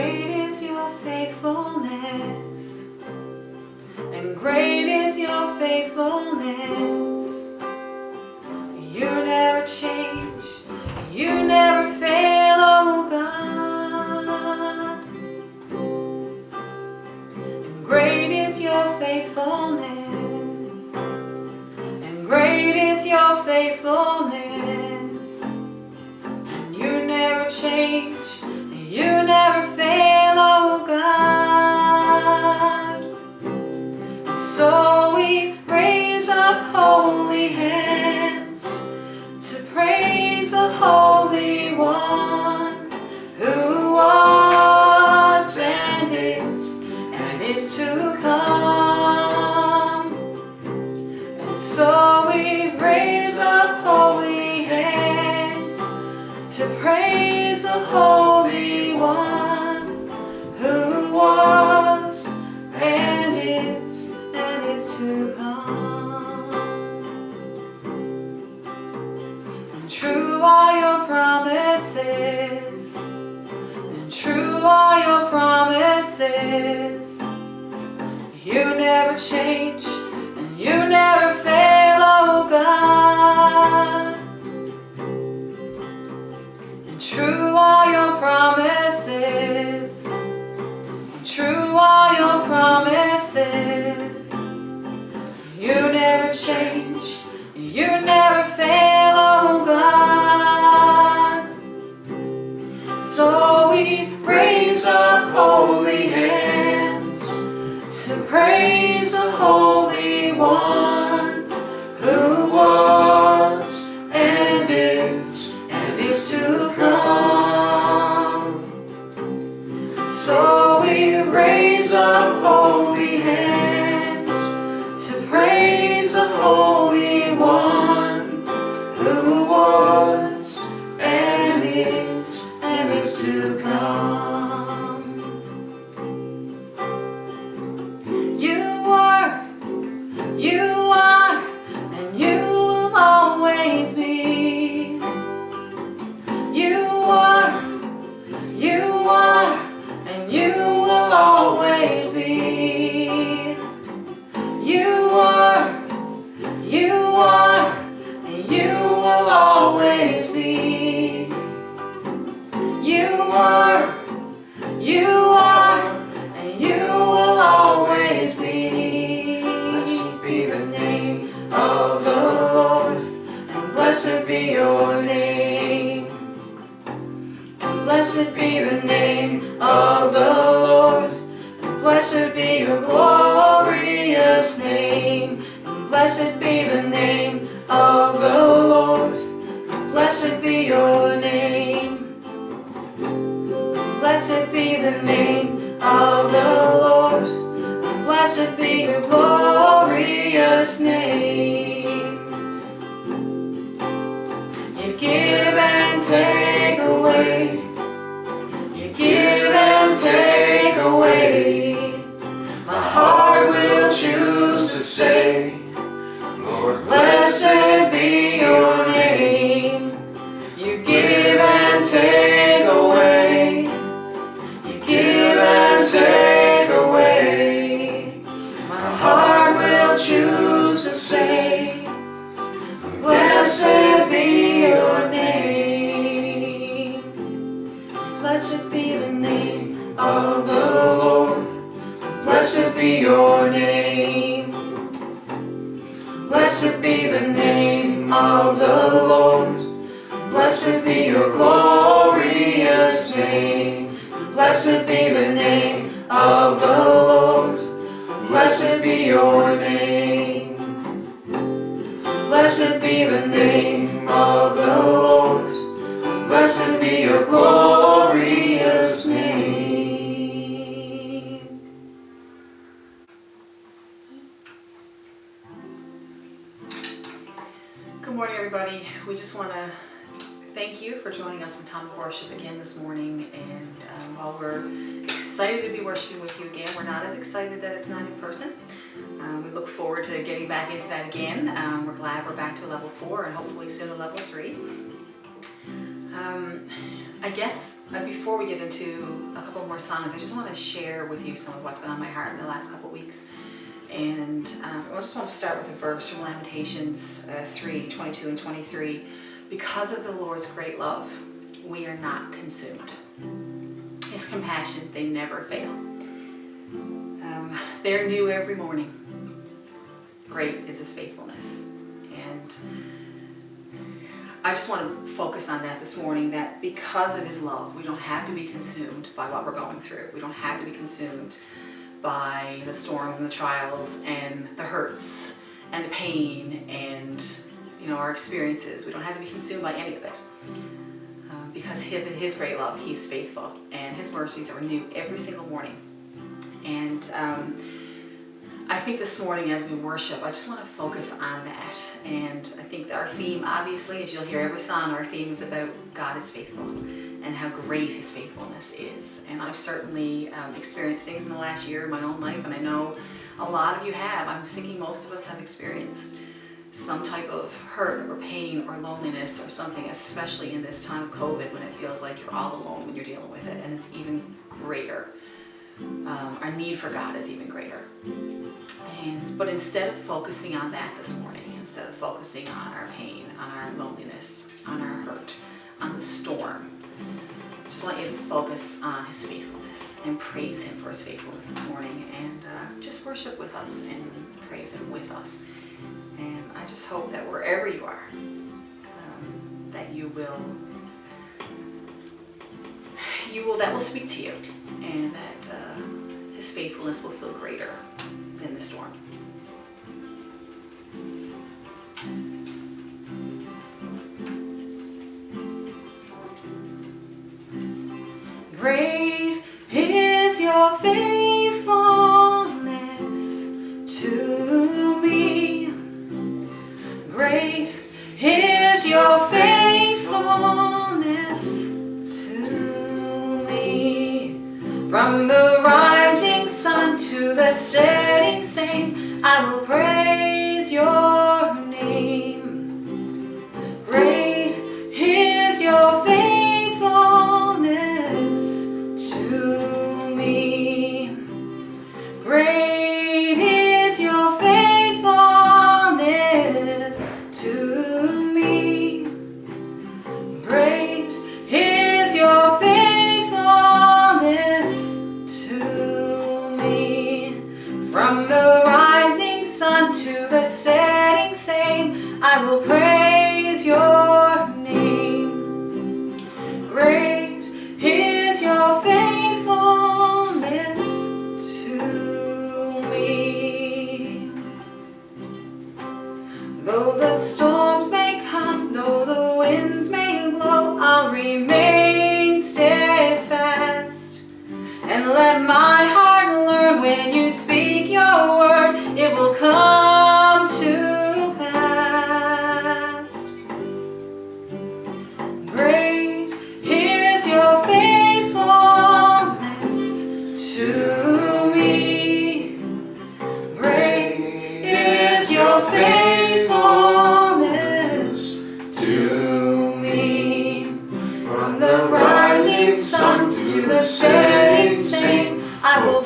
great is your faithfulness, and great is your faithfulness. You never change, you never fail, oh God. And great is your faithfulness, and great is your faithfulness. And you never change, and you never fail, oh God. And so we raise up holy hands to praise the Holy One, who was and is to come. And so we raise up holy hands to praise the Holy One, who was and is to come. And true are your promises, and true are your promises. You never change, and you never fail, oh God. And true are your promises, and true are your promises. You never change, you never fail, oh God. So we raise up holy hands to praise the Holy One, who was and is to come. So we raise up holy hands to praise the Holy One, who was and is to come. You are, and you will always be. You are, and you will always be. You are, and you will always be. You are, and you will always be. Blessed be the name of the Lord, and blessed be your name. And blessed be the name of the Lord, and blessed be your glorious name. And blessed be the name of the Lord, and blessed be your name. Blessed be the name of the Lord, and blessed be your glorious name. You give and take away, you give and take away. My heart will choose to say, Lord, blessed be your name. You give and take away, you give and take away. My heart will choose to say, blessed be your name. Blessed be the name of the Lord, blessed be your name. Blessed be the name of the Lord, blessed be your glorious name. Blessed be the name of the Lord, blessed be your name. Blessed be the name of the Lord, blessed be your glorious name. Good morning, everybody. We just want to thank you for joining us in time of worship again this morning. And while we're excited to be worshiping with you again, we're not as excited that it's not in person. We look forward to getting back into that again. We're glad we're back to level 4 and hopefully soon a level 3. I guess Before we get into a couple more songs, I just want to share with you some of what's been on my heart in the last couple weeks. And I just want to start with a verse from Lamentations 3:22 and 23. Because of the Lord's great love, we are not consumed. His compassion, they never fail. They're new every morning. Great is His faithfulness. And I just want to focus on that this morning, that because of His love, we don't have to be consumed by what we're going through. We don't have to be consumed by the storms and the trials and the hurts and the pain and our experiences. We don't have to be consumed by any of it. Because His great love, He's faithful, and His mercies are new every single morning. And I think this morning as we worship, I just want to focus on that. And I think that our theme, obviously, as you'll hear every song, our theme is about God is faithful and how great His faithfulness is. And I've certainly experienced things in the last year in my own life, and I know a lot of you have. I'm thinking most of us have experienced some type of hurt or pain or loneliness or something, especially in this time of COVID when it feels like you're all alone when you're dealing with it, and it's even greater. Our need for God is even greater. But instead of focusing on that this morning, instead of focusing on our pain, on our loneliness, on our hurt, on the storm, I just want you to focus on His faithfulness and praise Him for His faithfulness this morning, and just worship with us and praise Him with us. And I just hope that wherever you are, that that will speak to you, and that His faithfulness will feel greater than the storm. Great is your faithfulness to me. Great is your faithfulness to me. From the rising sun to the setting same, I will praise your name. Great is your faithfulness to me. Great is your faithfulness to me. Great is your faithfulness to me. From the rising sun to the setting same, I will praise your name. Great is your faithfulness to me. Though the storms may come, though the winds may blow, I'll remain steadfast. And let my heart learn, when you speak your word, it will come to pass. Great is your faithfulness to me. Great is your faithfulness to me. From the rising sun to the setting same, I will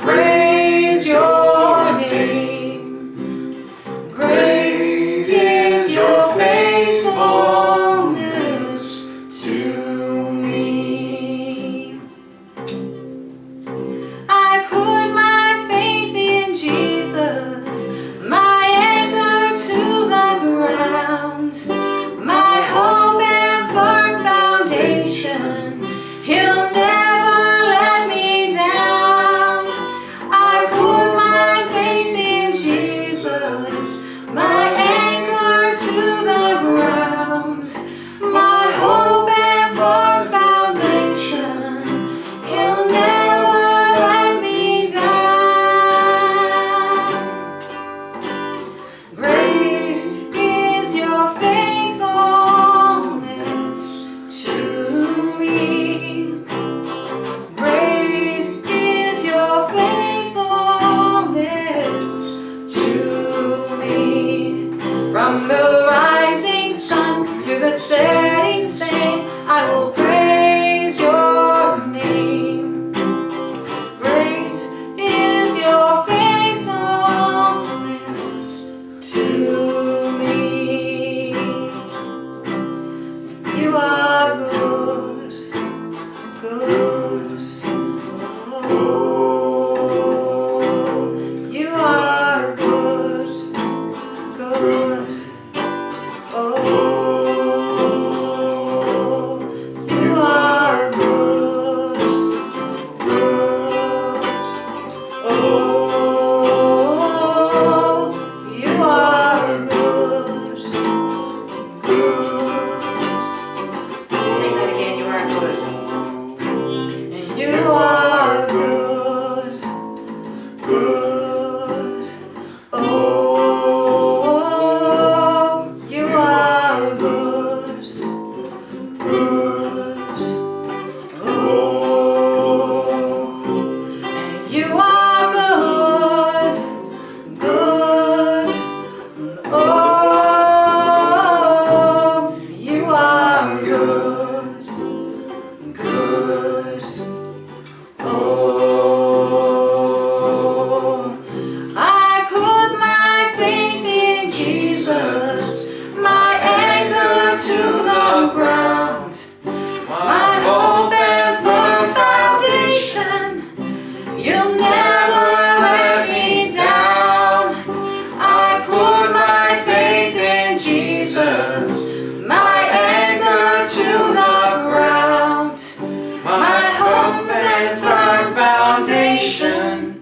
salvation.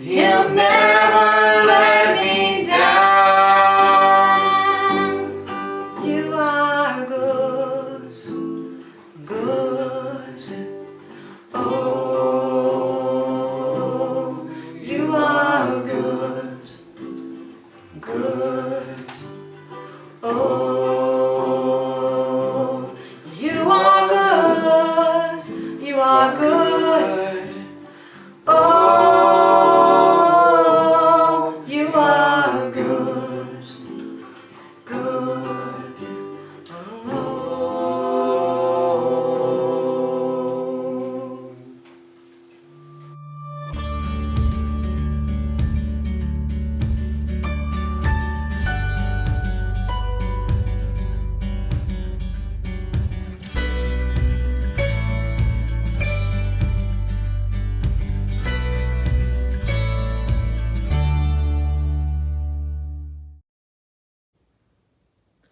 He'll never let me down. You are good, good. Oh, you are good, good. Oh, you are good, you are good. Oh, you are good, good. Oh.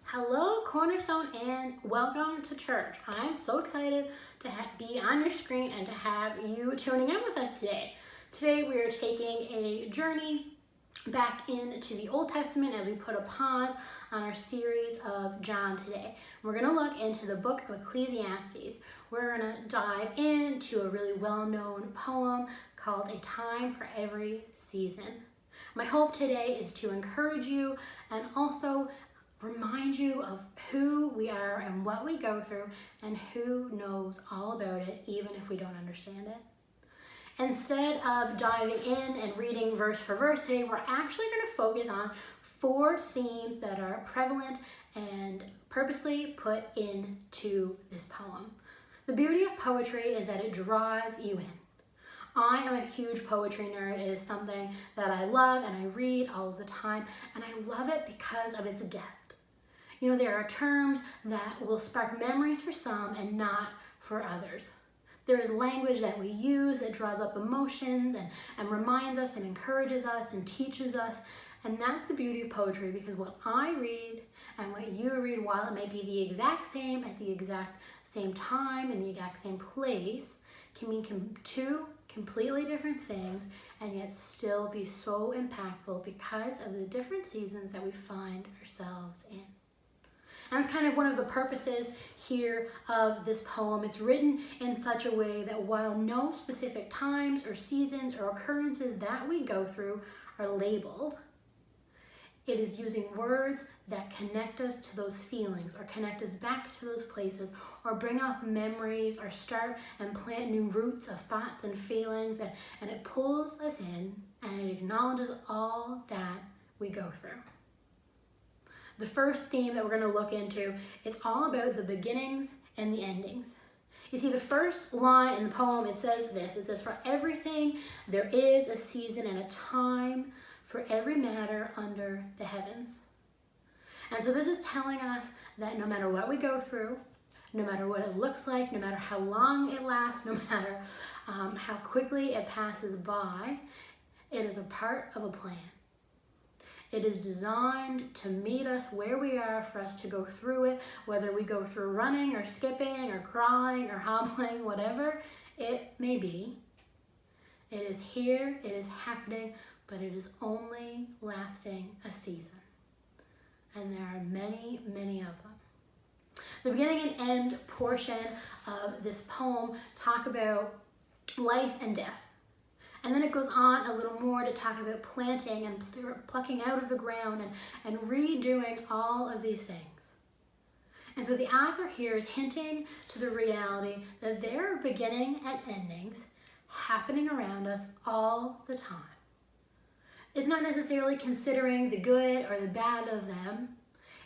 Hello, Cornerstone, and welcome to church. I'm so excited to be on your screen and to have you tuning in with us today. Today we are taking a journey back into the Old Testament as we put a pause on our series of John today. We're going to look into the book of Ecclesiastes. We're going to dive into a really well-known poem called A Time for Every Season. My hope today is to encourage you and also remind you of who we are and what we go through and who knows all about it, even if we don't understand it. Instead of diving in and reading verse for verse today, we're actually going to focus on 4 themes that are prevalent and purposely put into this poem. The beauty of poetry is that it draws you in. I am a huge poetry nerd. It is something that I love and I read all the time, and I love it because of its depth. You know, there are terms that will spark memories for some and not for others. There is language that we use that draws up emotions and reminds us and encourages us and teaches us. And that's the beauty of poetry, because what I read and what you read, while it may be the exact same at the exact same time in the exact same place, can mean 2 completely different things and yet still be so impactful because of the different seasons that we find ourselves in. And that's kind of one of the purposes here of this poem. It's written in such a way that while no specific times or seasons or occurrences that we go through are labeled, it is using words that connect us to those feelings or connect us back to those places or bring up memories or start and plant new roots of thoughts and feelings, and it pulls us in and it acknowledges all that we go through. The first theme that we're going to look into, it's all about the beginnings and the endings. You see, the first line in the poem, it says this. It says, "For everything there is a season and a time for every matter under the heavens." And so this is telling us that no matter what we go through, no matter what it looks like, no matter how long it lasts, no matter how quickly it passes by, it is a part of a plan. It is designed to meet us where we are, for us to go through it, whether we go through running or skipping or crawling or hobbling, whatever it may be. It is here, it is happening, but it is only lasting a season. And there are many, many of them. The beginning and end portion of this poem talk about life and death. And then it goes on a little more to talk about planting and plucking out of the ground and redoing all of these things. And so the author here is hinting to the reality that there are beginning and endings happening around us all the time. It's not necessarily considering the good or the bad of them.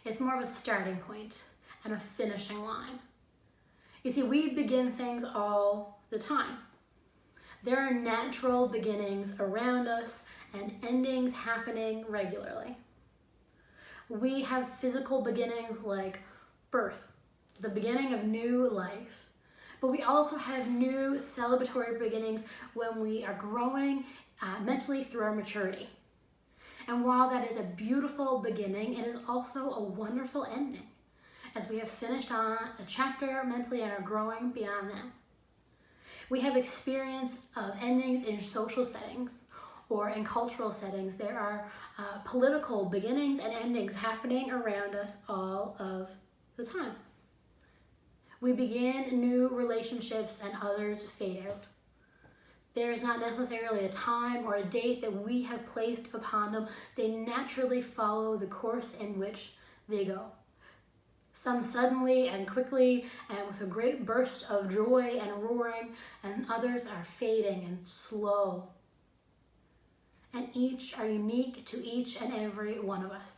It's more of a starting point and a finishing line. You see, we begin things all the time. There are natural beginnings around us and endings happening regularly. We have physical beginnings like birth, the beginning of new life. But we also have new celebratory beginnings when we are growing mentally through our maturity. And while that is a beautiful beginning, it is also a wonderful ending, as we have finished on a chapter mentally and are growing beyond that. We have experience of endings in social settings or in cultural settings. There are political beginnings and endings happening around us all of the time. We begin new relationships and others fade out. There is not necessarily a time or a date that we have placed upon them. They naturally follow the course in which they go. Some suddenly and quickly and with a great burst of joy and roaring, and others are fading and slow. And each are unique to each and every one of us.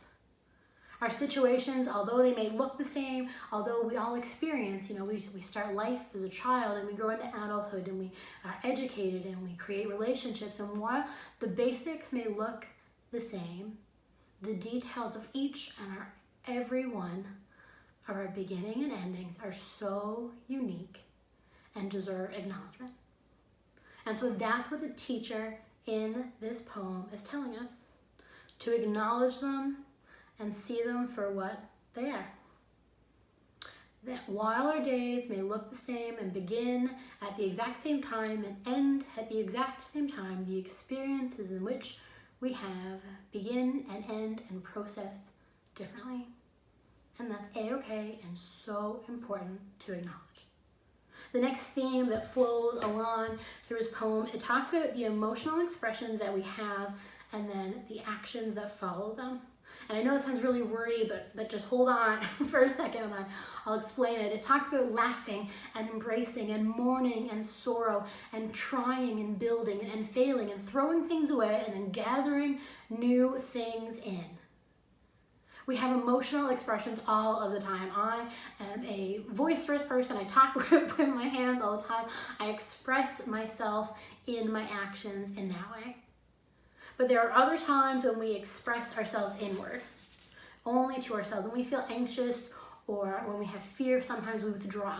Our situations, although they may look the same, although we all experience, we start life as a child and we grow into adulthood and we are educated and we create relationships. And while the basics may look the same, the details of each and every one of our beginning and endings are so unique and deserve acknowledgement. And so that's what the teacher in this poem is telling us, to acknowledge them and see them for what they are. That while our days may look the same and begin at the exact same time and end at the exact same time, the experiences in which we have begin and end and process differently. And that's a-okay and so important to acknowledge. The next theme that flows along through his poem, it talks about the emotional expressions that we have and then the actions that follow them. And I know it sounds really wordy, but just hold on for a second and I'll explain it. It talks about laughing and embracing and mourning and sorrow and trying and building and failing and throwing things away and then gathering new things in. We have emotional expressions all of the time. I am a boisterous person. I talk with my hands all the time. I express myself in my actions in that way. But there are other times when we express ourselves inward, only to ourselves. When we feel anxious or when we have fear, sometimes we withdraw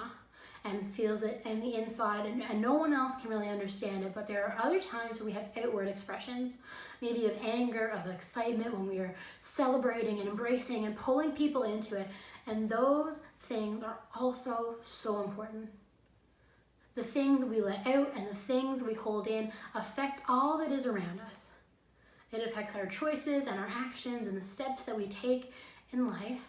and feels it in the inside and no one else can really understand it. But there are other times when we have outward expressions, maybe of anger, of excitement, when we are celebrating and embracing and pulling people into it. And those things are also so important. The things we let out and the things we hold in affect all that is around us. It affects our choices and our actions and the steps that we take in life.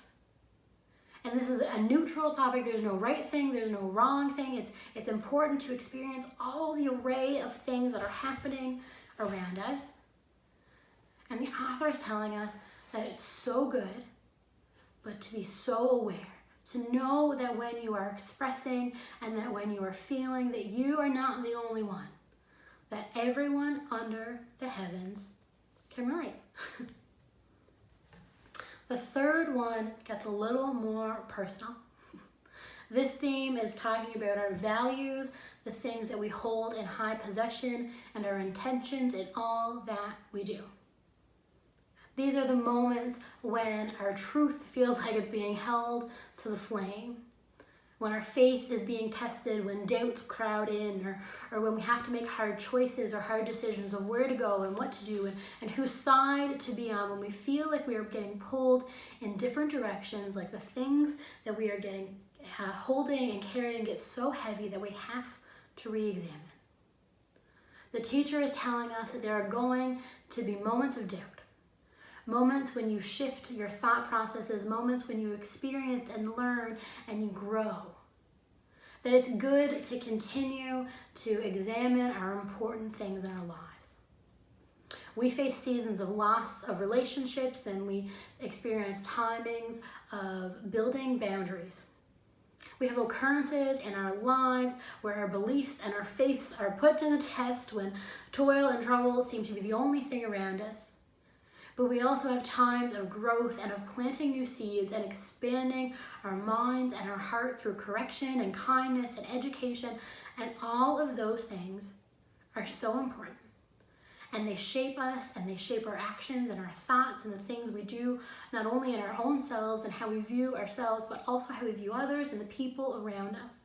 And this is a neutral topic. There's no right thing, there's no wrong thing. It's important to experience all the array of things that are happening around us. And the author is telling us that it's so good, but to be so aware, to know that when you are expressing and that when you are feeling that you are not the only one, that everyone under the heavens can relate. The third one gets a little more personal. This theme is talking about our values, the things that we hold in high possession, and our intentions in all that we do. These are the moments when our truth feels like it's being held to the flame, when our faith is being tested, when doubts crowd in, or when we have to make hard choices or hard decisions of where to go and what to do and whose side to be on, when we feel like we are getting pulled in different directions, like the things that we are getting holding and carrying get so heavy that we have to re-examine. The teacher is telling us that there are going to be moments of doubt, moments when you shift your thought processes, moments when you experience and learn and you grow. That it's good to continue to examine our important things in our lives. We face seasons of loss of relationships and we experience timings of building boundaries. We have occurrences in our lives where our beliefs and our faiths are put to the test when toil and trouble seem to be the only thing around us. But we also have times of growth and of planting new seeds and expanding our minds and our heart through correction and kindness and education. And all of those things are so important. And they shape us and they shape our actions and our thoughts and the things we do, not only in our own selves and how we view ourselves, but also how we view others and the people around us.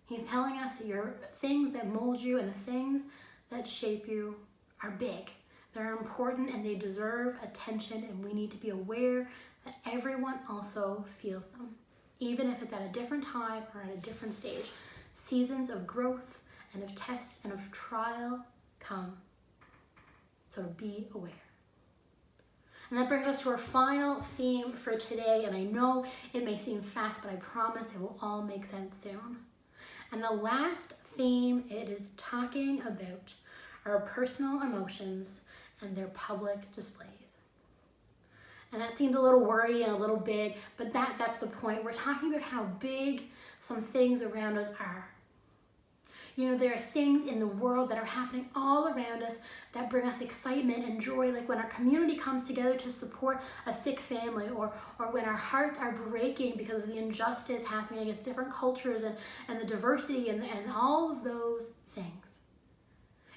He's telling us that your things that mold you and the things that shape you are big. They're important and they deserve attention, and we need to be aware that everyone also feels them, even if it's at a different time or at a different stage. Seasons of growth and of test and of trial come. So be aware. And that brings us to our final theme for today. And I know it may seem fast, but I promise it will all make sense soon. And the last theme, it is talking about our personal emotions and their public displays. And that seems a little wordy and a little big, but that's the point. We're talking about how big some things around us are. You know, there are things in the world that are happening all around us that bring us excitement and joy, like when our community comes together to support a sick family, or when our hearts are breaking because of the injustice happening against different cultures and the diversity and all of those things.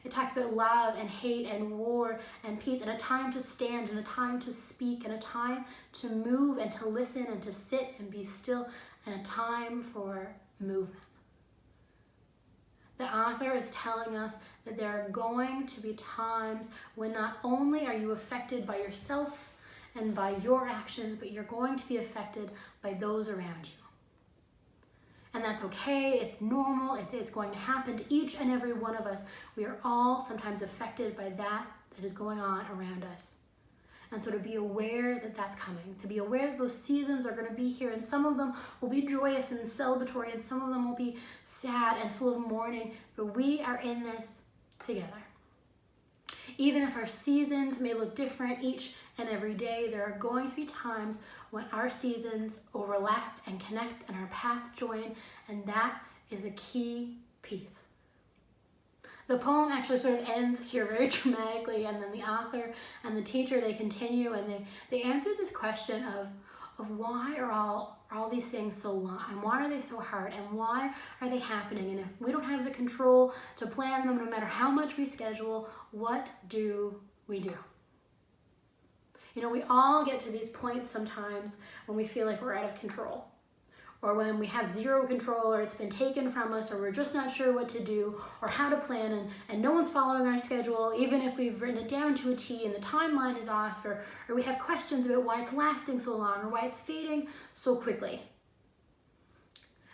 It talks about love and hate and war and peace, and a time to stand and a time to speak and a time to move and to listen and to sit and be still, and a time for movement. The author is telling us that there are going to be times when not only are you affected by yourself and by your actions, but you're going to be affected by those around you. And that's okay, it's normal, it's going to happen to each and every one of us. We are all sometimes affected by that is going on around us. And so to be aware that that's coming, to be aware that those seasons are going to be here, and some of them will be joyous and celebratory, and some of them will be sad and full of mourning, but we are in this together. Even if our seasons may look different each and every day, there are going to be times when our seasons overlap and connect and our paths join, and that is a key piece. The poem actually sort of ends here very dramatically, and then the author and the teacher, they continue and they answer this question of why are all these things so long, and why are they so hard, and why are they happening, and if we don't have the control to plan them, no matter how much we schedule, what do we do? You know, we all get to these points sometimes when we feel like we're out of control, or when we have zero control, or it's been taken from us, or we're just not sure what to do or how to plan, and no one's following our schedule, even if we've written it down to a T and the timeline is off, or we have questions about why it's lasting so long or why it's fading so quickly.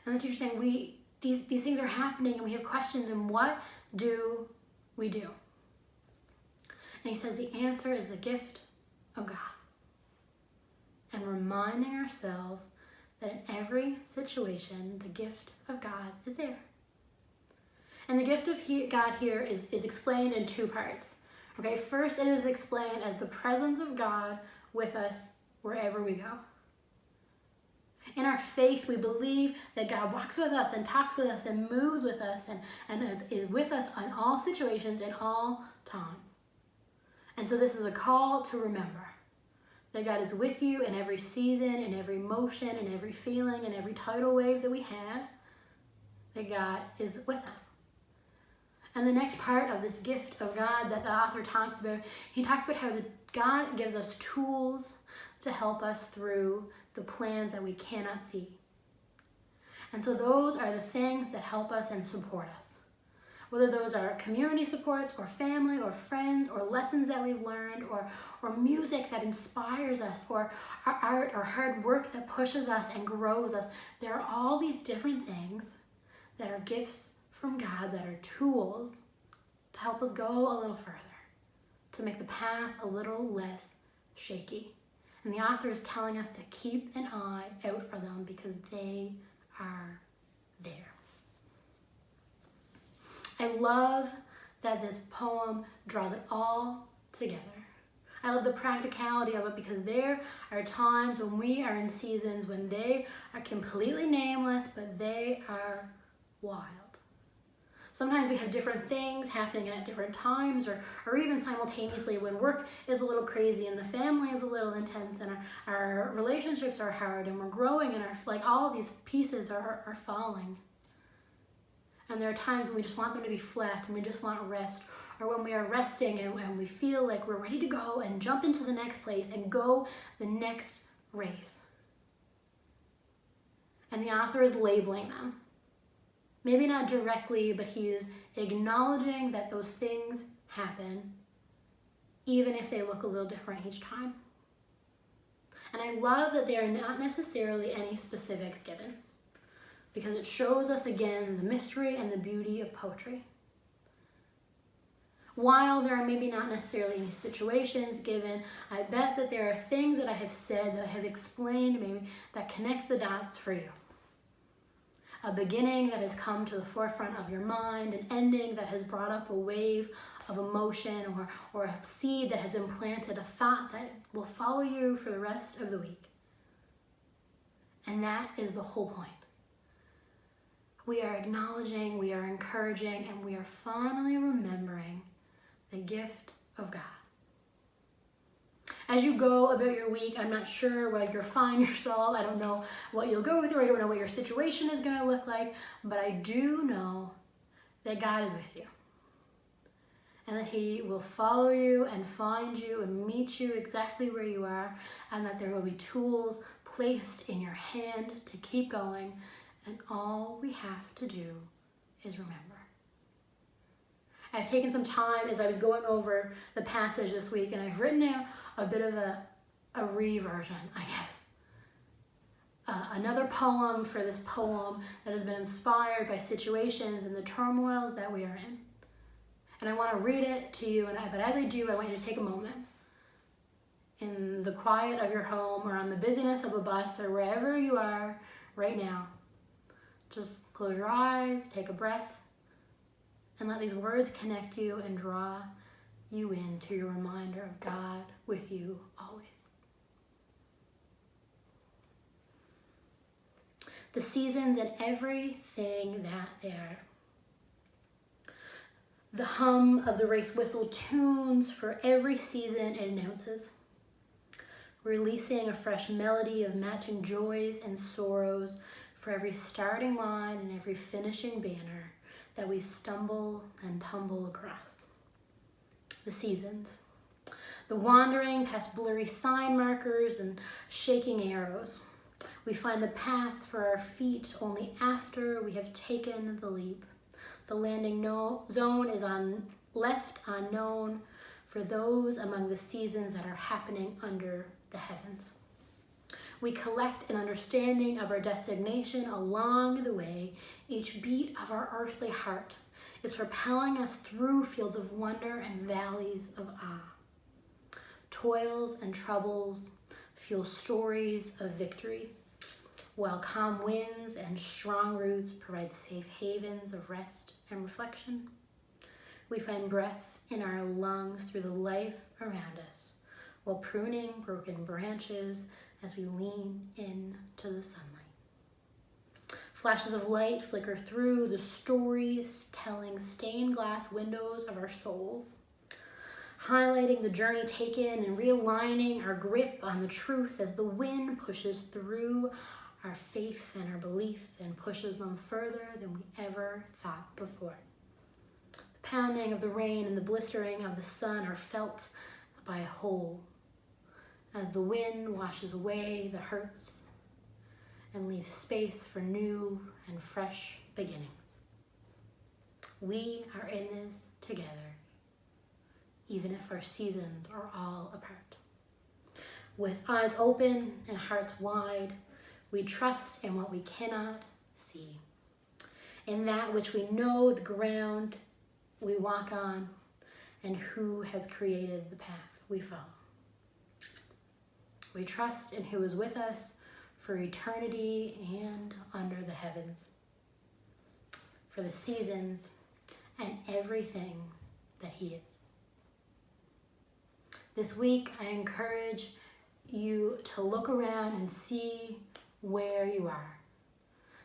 And the teacher's saying these things are happening and we have questions, and what do we do? And he says the answer is the gift of God, and reminding ourselves that in every situation, the gift of God is there. And the gift of God here is explained in two parts. Okay, first it is explained as the presence of God with us wherever we go. In our faith, we believe that God walks with us and talks with us and moves with us and is with us in all situations, in all times. And so this is a call to remember that God is with you in every season, in every motion, in every feeling, in every tidal wave that we have, that God is with us. And the next part of this gift of God that the author talks about, he talks about how God gives us tools to help us through the plans that we cannot see. And so those are the things that help us and support us. Whether those are community supports or family or friends or lessons that we've learned or music that inspires us or our art or hard work that pushes us and grows us. There are all these different things that are gifts from God, that are tools to help us go a little further, to make the path a little less shaky. And the author is telling us to keep an eye out for them because they are there. I love that this poem draws it all together. I love the practicality of it because there are times when we are in seasons when they are completely nameless, but they are wild. Sometimes we have different things happening at different times or even simultaneously when work is a little crazy and the family is a little intense and our relationships are hard and we're growing and all of these pieces are falling. And there are times when we just want them to be flat and we just want rest, or when we are resting and we feel like we're ready to go and jump into the next place and go the next race. And the author is labeling them. Maybe not directly, but he is acknowledging that those things happen, even if they look a little different each time. And I love that there are not necessarily any specifics given, because it shows us again the mystery and the beauty of poetry. While there are maybe not necessarily any situations given, I bet that there are things that I have said, that I have explained maybe, that connect the dots for you. A beginning that has come to the forefront of your mind, an ending that has brought up a wave of emotion, or a seed that has been planted, a thought that will follow you for the rest of the week. And that is the whole point. We are acknowledging, we are encouraging, and we are finally remembering the gift of God. As you go about your week, I'm not sure where you'll find yourself. I don't know what you'll go through. I don't know what your situation is going to look like. But I do know that God is with you. And that He will follow you and find you and meet you exactly where you are. And that there will be tools placed in your hand to keep going. And all we have to do is remember. I've taken some time as I was going over the passage this week, and I've written out a bit of a reversion, I guess. Another poem for this poem that has been inspired by situations and the turmoils that we are in. And I want to read it to you, but as I do, I want you to take a moment in the quiet of your home or on the busyness of a bus or wherever you are right now. Just close your eyes, take a breath, and let these words connect you and draw you into your reminder of God with you always. The seasons and everything that they are. The hum of the race whistle tunes for every season it announces, releasing a fresh melody of matching joys and sorrows for every starting line and every finishing banner that we stumble and tumble across. The seasons. The wandering past blurry sign markers and shaking arrows. We find the path for our feet only after we have taken the leap. The landing zone is left unknown for those among the seasons that are happening under the heavens. We collect an understanding of our destination along the way. Each beat of our earthly heart is propelling us through fields of wonder and valleys of awe. Toils and troubles fuel stories of victory, while calm winds and strong roots provide safe havens of rest and reflection. We find breath in our lungs through the life around us, while pruning broken branches as we lean into the sunlight. Flashes of light flicker through the stories-telling stained glass windows of our souls, highlighting the journey taken and realigning our grip on the truth as the wind pushes through our faith and our belief and pushes them further than we ever thought before. The pounding of the rain and the blistering of the sun are felt by a whole, as the wind washes away the hurts and leaves space for new and fresh beginnings. We are in this together, even if our seasons are all apart. With eyes open and hearts wide, we trust in what we cannot see, in that which we know, the ground we walk on, and who has created the path we follow. We trust in who is with us for eternity and under the heavens, for the seasons and everything that He is. This week, I encourage you to look around and see where you are.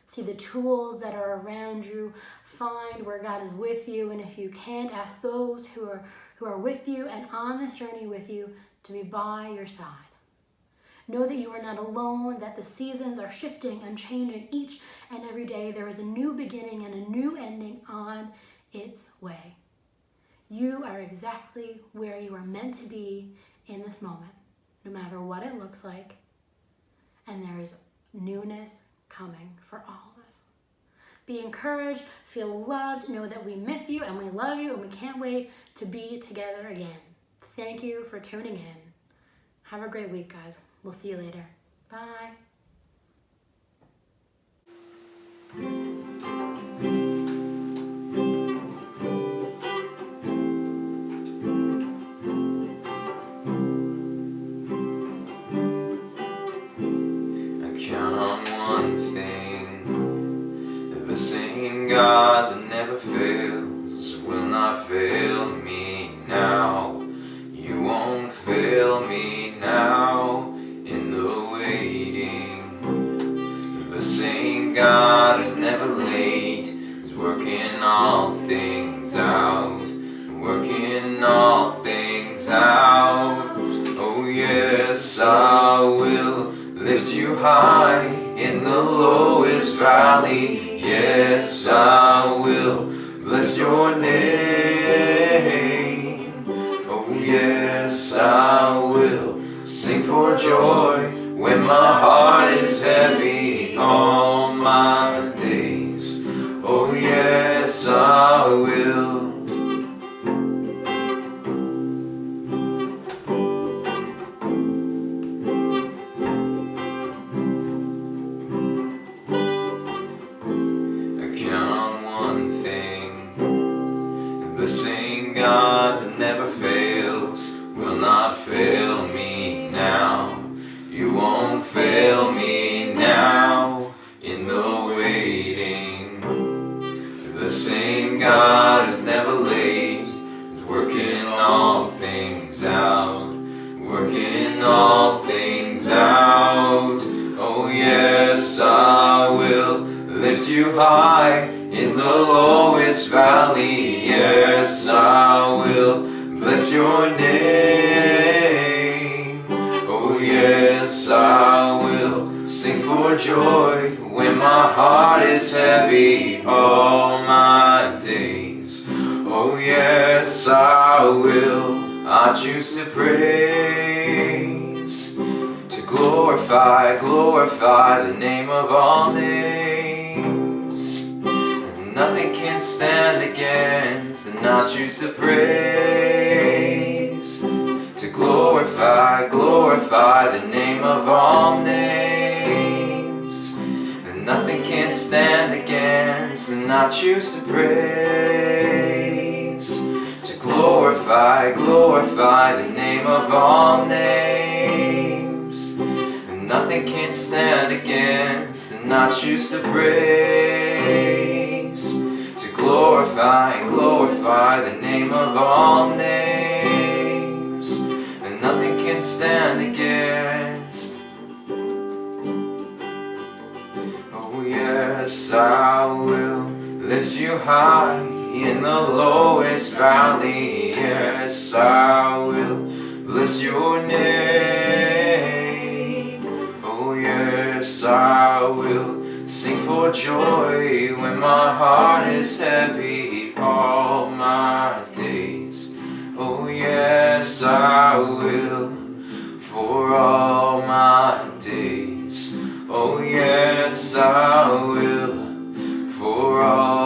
See the tools that are around you. Find where God is with you. And if you can't, ask those who are with you and on this journey with you to be by your side. Know that you are not alone, that the seasons are shifting and changing each and every day. There is a new beginning and a new ending on its way. You are exactly where you are meant to be in this moment, no matter what it looks like. And there is newness coming for all of us. Be encouraged, feel loved, know that we miss you and we love you and we can't wait to be together again. Thank you for tuning in. Have a great week, guys. We'll see you later. Bye. working all things out. Oh yes, I will lift you high in the lowest valley. Yes, I will bless your name. Oh yes, I will sing for joy when my heart is heavy all my days. Oh yes, I will. Count on one thing, the same God that never fails will not fail me now. You won't fail me now in the waiting. The same God who's never late is working all things out, working all things out. Oh yes, I will lift you high in the lowest valley. Yes, I will bless your name. Oh yes, I will sing for joy when my heart is heavy all my days. Oh yes, I will. I choose to praise, to glorify the name of all names. Nothing can stand against, and I choose to praise, to glorify the name of all names. And nothing can stand against, and I choose to praise, to glorify the name of all names. And nothing can stand against, and I choose to praise, to glorify the name of all names. And nothing can stand against. Oh yes, I will lift you high in the lowest valley. Yes, I will bless your name. Oh yes, I will sing for joy when my heart is heavy all my days. Oh yes, I will for all my days. Oh yes, I will for all